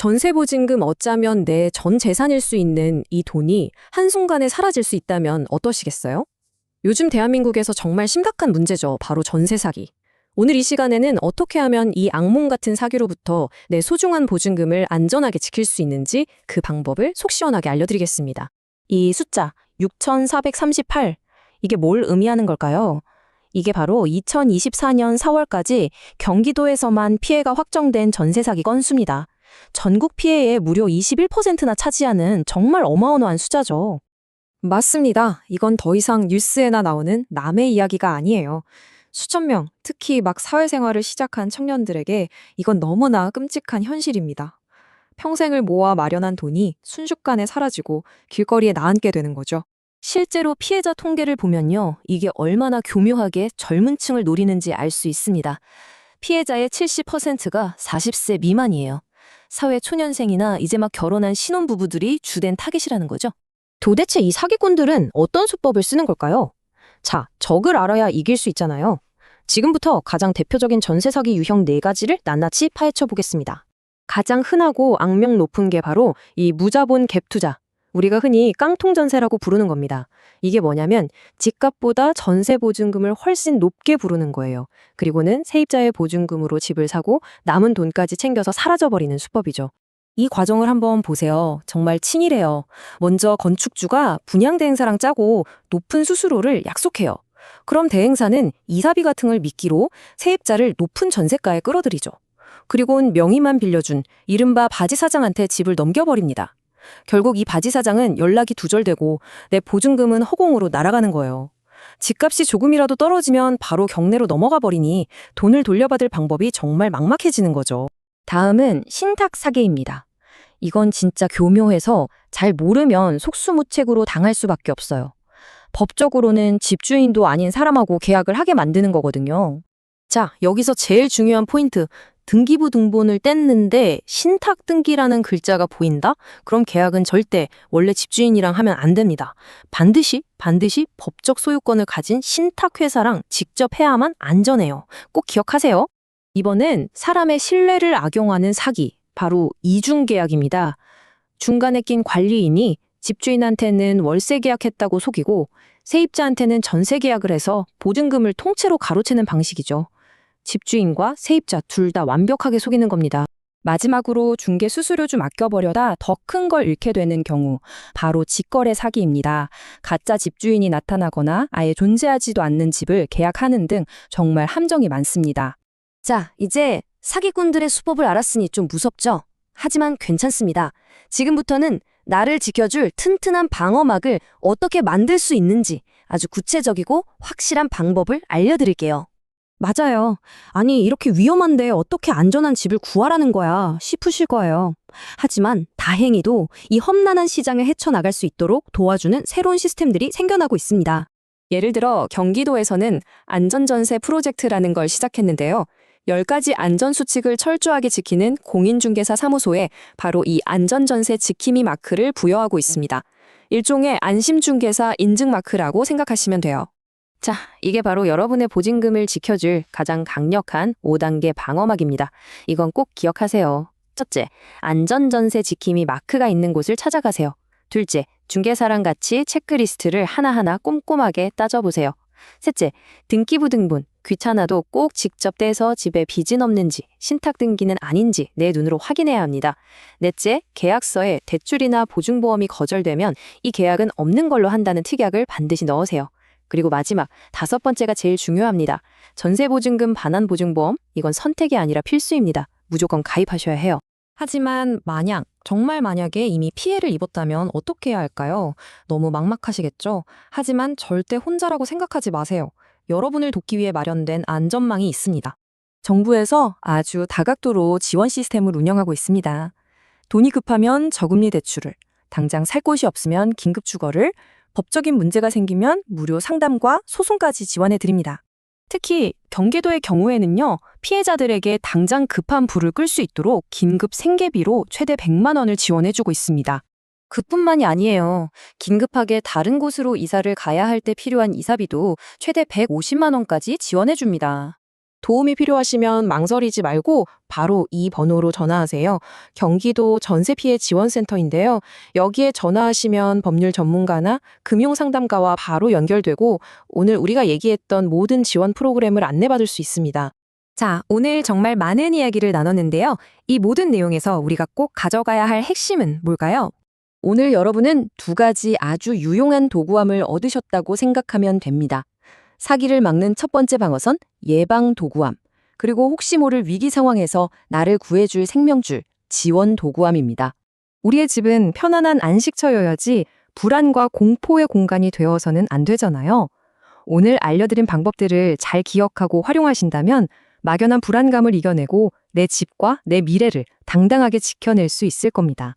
전세보증금 어짜면 내 전 재산일 수 있는 이 돈이 한순간에 사라질 수 있다면 어떠시겠어요? 요즘 대한민국에서 정말 심각한 문제죠. 바로 전세 사기. 오늘 이 시간에는 어떻게 하면 이 악몽 같은 사기로부터 내 소중한 보증금을 안전하게 지킬 수 있는지 그 방법을 속 시원하게 알려드리겠습니다. 이 숫자 6,438, 이게 뭘 의미하는 걸까요? 이게 바로 2024년 4월까지 경기도에서만 피해가 확정된 전세 사기 건수입니다. 전국 피해의 무려 21%나 차지하는 정말 어마어마한 숫자죠. 맞습니다. 이건 더 이상 뉴스에나 나오는 남의 이야기가 아니에요. 수천 명, 특히 막 사회생활을 시작한 청년들에게 이건 너무나 끔찍한 현실입니다. 평생을 모아 마련한 돈이 순식간에 사라지고 길거리에 나앉게 되는 거죠. 실제로 피해자 통계를 보면요, 이게 얼마나 교묘하게 젊은 층을 노리는지 알 수 있습니다. 피해자의 70%가 40세 미만이에요. 사회 초년생이나 이제 막 결혼한 신혼부부들이 주된 타깃이라는 거죠. 도대체 이 사기꾼들은 어떤 수법을 쓰는 걸까요? 자, 적을 알아야 이길 수 있잖아요. 지금부터 가장 대표적인 전세 사기 유형 4가지를 낱낱이 파헤쳐 보겠습니다. 가장 흔하고 악명 높은 게 바로 이 무자본 갭 투자. 우리가 흔히 깡통 전세라고 부르는 겁니다. 이게 뭐냐면 집값보다 전세 보증금을 훨씬 높게 부르는 거예요. 그리고는 세입자의 보증금으로 집을 사고 남은 돈까지 챙겨서 사라져버리는 수법이죠. 이 과정을 한번 보세요. 정말 치밀해요. 먼저 건축주가 분양대행사랑 짜고 높은 수수료를 약속해요. 그럼 대행사는 이사비 같은 걸 미끼로 세입자를 높은 전세가에 끌어들이죠. 그리고는 명의만 빌려준 이른바 바지사장한테 집을 넘겨버립니다. 결국 이 바지사장은 연락이 두절되고 내 보증금은 허공으로 날아가는 거예요. 집값이 조금이라도 떨어지면 바로 경매로 넘어가 버리니 돈을 돌려받을 방법이 정말 막막해지는 거죠. 다음은 신탁 사기입니다. 이건 진짜 교묘해서 잘 모르면 속수무책으로 당할 수밖에 없어요. 법적으로는 집주인도 아닌 사람하고 계약을 하게 만드는 거거든요. 자, 여기서 제일 중요한 포인트. 등기부 등본을 뗐는데 신탁 등기라는 글자가 보인다? 그럼 계약은 절대 원래 집주인이랑 하면 안 됩니다. 반드시 법적 소유권을 가진 신탁회사랑 직접 해야만 안전해요. 꼭 기억하세요. 이번엔 사람의 신뢰를 악용하는 사기, 바로 이중계약입니다. 중간에 낀 관리인이 집주인한테는 월세 계약했다고 속이고 세입자한테는 전세 계약을 해서 보증금을 통째로 가로채는 방식이죠. 집주인과 세입자 둘 다 완벽하게 속이는 겁니다. 마지막으로 중개 수수료 좀 아껴버려다 더 큰 걸 잃게 되는 경우, 바로 직거래 사기입니다. 가짜 집주인이 나타나거나 아예 존재하지도 않는 집을 계약하는 등 정말 함정이 많습니다. 자, 이제 사기꾼들의 수법을 알았으니 좀 무섭죠? 하지만 괜찮습니다. 지금부터는 나를 지켜줄 튼튼한 방어막을 어떻게 만들 수 있는지 아주 구체적이고 확실한 방법을 알려드릴게요. 맞아요. 아니, 이렇게 위험한데 어떻게 안전한 집을 구하라는 거야 싶으실 거예요. 하지만 다행히도 이 험난한 시장을 헤쳐나갈 수 있도록 도와주는 새로운 시스템들이 생겨나고 있습니다. 예를 들어 경기도에서는 안전전세 프로젝트라는 걸 시작했는데요. 10가지 안전수칙을 철저하게 지키는 공인중개사 사무소에 바로 이 안전전세 지킴이 마크를 부여하고 있습니다. 일종의 안심중개사 인증마크라고 생각하시면 돼요. 자, 이게 바로 여러분의 보증금을 지켜줄 가장 강력한 5단계 방어막입니다. 이건 꼭 기억하세요. 첫째, 안전전세 지킴이 마크가 있는 곳을 찾아가세요. 둘째, 중개사랑 같이 체크리스트를 하나하나 꼼꼼하게 따져보세요. 셋째, 등기부 등본. 귀찮아도 꼭 직접 떼서 집에 빚은 없는지, 신탁 등기는 아닌지 내 눈으로 확인해야 합니다. 넷째, 계약서에 대출이나 보증보험이 거절되면 이 계약은 없는 걸로 한다는 특약을 반드시 넣으세요. 그리고 마지막, 5번째가 제일 중요합니다. 전세보증금 반환보증보험, 이건 선택이 아니라 필수입니다. 무조건 가입하셔야 해요. 하지만 정말 만약에 이미 피해를 입었다면 어떻게 해야 할까요? 너무 막막하시겠죠? 하지만 절대 혼자라고 생각하지 마세요. 여러분을 돕기 위해 마련된 안전망이 있습니다. 정부에서 아주 다각도로 지원 시스템을 운영하고 있습니다. 돈이 급하면 저금리 대출을, 당장 살 곳이 없으면 긴급 주거를, 법적인 문제가 생기면 무료 상담과 소송까지 지원해 드립니다. 특히 경기도의 경우에는요, 피해자들에게 당장 급한 불을 끌 수 있도록 긴급 생계비로 최대 100만 원을 지원해주고 있습니다. 그뿐만이 아니에요. 긴급하게 다른 곳으로 이사를 가야 할 때 필요한 이사비도 최대 150만 원까지 지원해줍니다. 도움이 필요하시면 망설이지 말고 바로 이 번호로 전화하세요. 경기도 전세피해 지원센터인데요. 여기에 전화하시면 법률 전문가나 금융상담가와 바로 연결되고 오늘 우리가 얘기했던 모든 지원 프로그램을 안내받을 수 있습니다. 자, 오늘 정말 많은 이야기를 나눴는데요. 이 모든 내용에서 우리가 꼭 가져가야 할 핵심은 뭘까요? 오늘 여러분은 두 가지 아주 유용한 도구함을 얻으셨다고 생각하면 됩니다. 사기를 막는 첫 번째 방어선, 예방 도구함. 그리고 혹시 모를 위기 상황에서 나를 구해줄 생명줄, 지원 도구함입니다. 우리의 집은 편안한 안식처여야지 불안과 공포의 공간이 되어서는 안 되잖아요. 오늘 알려드린 방법들을 잘 기억하고 활용하신다면 막연한 불안감을 이겨내고 내 집과 내 미래를 당당하게 지켜낼 수 있을 겁니다.